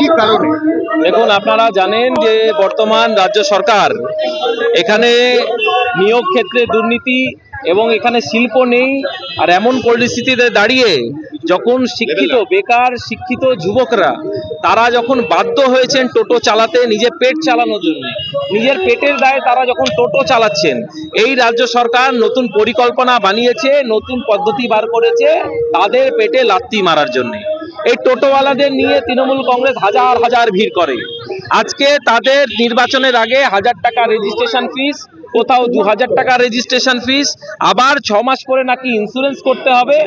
কি কারণে? দেখুন, আপনারা জানেন যে বর্তমান রাজ্য সরকার এখানে নিয়োগ ক্ষেত্রে দুর্নীতি এবং এখানে শিল্প নেই। আর এমন পরিস্থিতিতে দাঁড়িয়ে যখন বেকার শিক্ষিত যুবকরা তারা যখন বাধ্য হয়েছেন টোটো চালাতে নিজের পেট চালানোর জন্য, নিজের পেটের দায়ে তারা যখন টোটো চালাচ্ছেন, এই রাজ্য সরকার নতুন পরিকল্পনা বানিয়েছে, নতুন পদ্ধতি বার করেছে তাদের পেটে লাথি মারার জন্য। এই টোটোওয়ালাদের নিয়ে তৃণমূল কংগ্রেস হাজার হাজার ভিড় করে। আজকে তাদের নির্বাচনের আগে 1000 টাকা রেজিস্ট্রেশন ফিস, কোথাও 2000 টাকা রেজিস্ট্রেশন ফিস, আবার 6 মাস পরে নাকি ইন্স্যুরেন্স করতে হবে।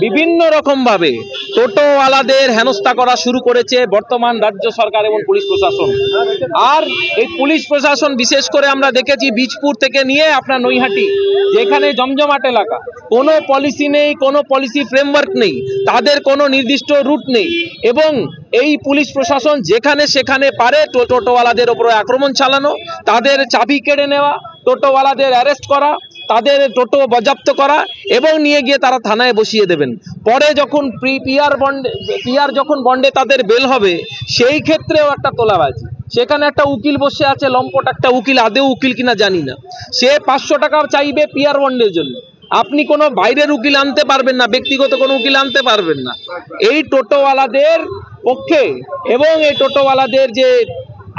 বিভিন্ন রকম ভাবে টোটোওয়ালাদের হেনস্থা করা শুরু করেছে বর্তমান রাজ্য সরকার এবং পুলিশ প্রশাসন। আর এই পুলিশ প্রশাসন বিশেষ করে আমরা দেখেছি বীজপুর থেকে নিয়ে আপনার নৈহাটি, যেখানে জমজমাট এলাকা, কোনো পলিসি নেই, কোনো পলিসি ফ্রেমওয়ার্ক নেই, তাদের কোনো নির্দিষ্ট রুট নেই, এবং এই পুলিশ প্রশাসন যেখানে সেখানে পারে টোটোওয়ালাদের উপরে আক্রমণ চালানো, তাদের চাবি কেড়ে নেওয়া, টোটোওয়ালাদের অ্যারেস্ট করা, তাদের টোটো বাজেয়াপ্ত করা এবং নিয়ে গিয়ে তারা থানায় বসিয়ে দেবেন। পরে যখন পিআর যখন বন্ডে তাদের বেল হবে, সেই ক্ষেত্রেও একটা তোলাবাজি। সেখানে একটা উকিল বসে আছে, লম্পট একটা উকিল, আদেও উকিল কিনা জানি না, সে 500 টাকা চাইবে পিআর বন্ডের জন্য। আপনি কোনো বাইরের উকিল আনতে পারবেন না, ব্যক্তিগত কোনো উকিল আনতে পারবেন না। এই টোটোওয়ালাদের পক্ষে এবং এই টোটোওয়ালাদের যে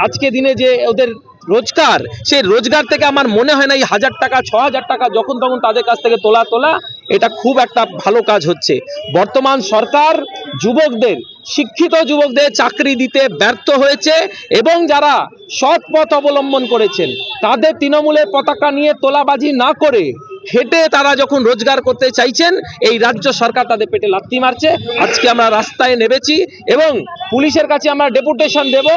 আজকে দিনে যে ওদের রোজগার, সেই রোজগার থেকে আমার মনে হয় না এই 1000 টাকা 6000 টাকা যখন তখন তাদের কাছ থেকে তোলা এটা খুব একটা ভালো কাজ হচ্ছে। বর্তমান সরকার যুবকদের, শিক্ষিত যুবকদের চাকরি দিতে ব্যর্থ হয়েছে, এবং যারা সৎ পথ অবলম্বন করেছেন তাদের তৃণমূলের পতাকা নিয়ে তোলাবাজি না করে হেঁটে তারা যখন রোজগার করতে চাইছেন, এই রাজ্য সরকার তাদের পেটে লাথি মারছে। আজকে আমরা রাস্তায় নেমেছি এবং পুলিশের কাছে আমরা ডেপুটেশন দেব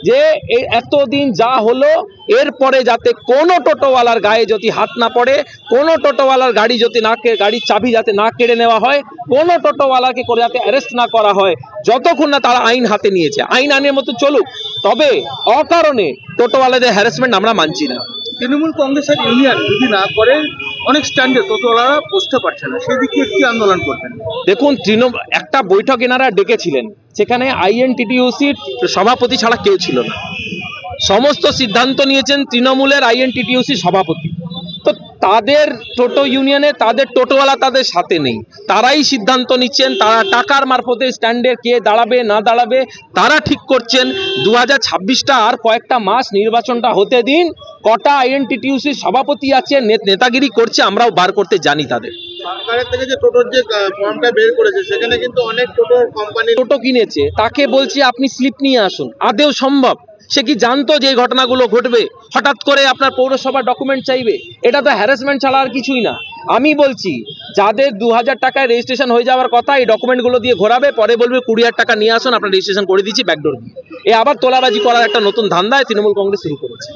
যে এই এতদিন যা হলো, এরপরে যাতে কোনো টোটোওয়ালার গায়ে যদি হাত না পড়ে, কোনো টোটোওয়ালার গাড়ির চাবি যাতে না কেড়ে নেওয়া হয়, কোনো টোটোওয়ালাকে করে যাতে অ্যারেস্ট না করা হয়, যতক্ষণ না তারা আইন হাতে নিয়েছে। আইন আইনের মতো চলুক, তবে অকারণে টোটোওয়ালাদের হ্যারাসমেন্ট আমরা মানছি না। তৃণমূল কংগ্রেসের ইউনিয়ন যদি না করে অনেক স্ট্যান্ডে টোটোওয়ালারা বসতে পারছে না, সেই দিকে কি আন্দোলন করবেন? দেখুন, একটা বৈঠক এনারা ডেকেছিলেন, সেখানে আইএনটিটিইউসির সভাপতি ছাড়া কেউ ছিল না। সমস্ত সিদ্ধান্ত নিয়েছেন তৃণমূলের আইএনটিটিইউসি সভাপতি। তো তাদের টোটো ইউনিয়নে তাদের টোটোওয়ালা তাদের সাথে নেই, তারাই সিদ্ধান্ত নিচ্ছেন। তারা টাকার মারফতে স্ট্যান্ডে কে দাঁড়াবে না দাঁড়াবে তারা ঠিক করছেন। 2026টা আর কয়েকটা মাস, নির্বাচনটা হতে দিন। কটা আইএনটিটিইউসির সভাপতি আছে নেতাগিরি করছে, আমরাও বার করতে জানি তাদের। সরকারের থেকে যে টোটোর যে ফর্মটা বের করেছে, সেখানে কিন্তু অনেক টোটোর কোম্পানি টোটো কিনেছে, তাকে বলছি আপনি স্লিপ নিয়ে আসুন। আদেও সম্ভব? সে কি জানতো যে এই ঘটনাগুলো ঘটবে? হঠাৎ করে আপনার পৌরসভার ডকুমেন্ট চাইবে? এটা তো হ্যারাসমেন্ট ছাড়া আর কিছুই না। আমি বলছি, যাদের 2000 টাকায় রেজিস্ট্রেশন হয়ে যাওয়ার কথা, এই ডকুমেন্টগুলো দিয়ে ঘোরাবে, পরে বলবে 20,000 টাকা নিয়ে আসুন, আপনার রেজিস্ট্রেশন করে দিচ্ছি ব্যাকডোর দিয়ে। এ আবার তোলাবাজি করার একটা নতুন ধান্দায় তৃণমূল কংগ্রেস শুরু করেছে।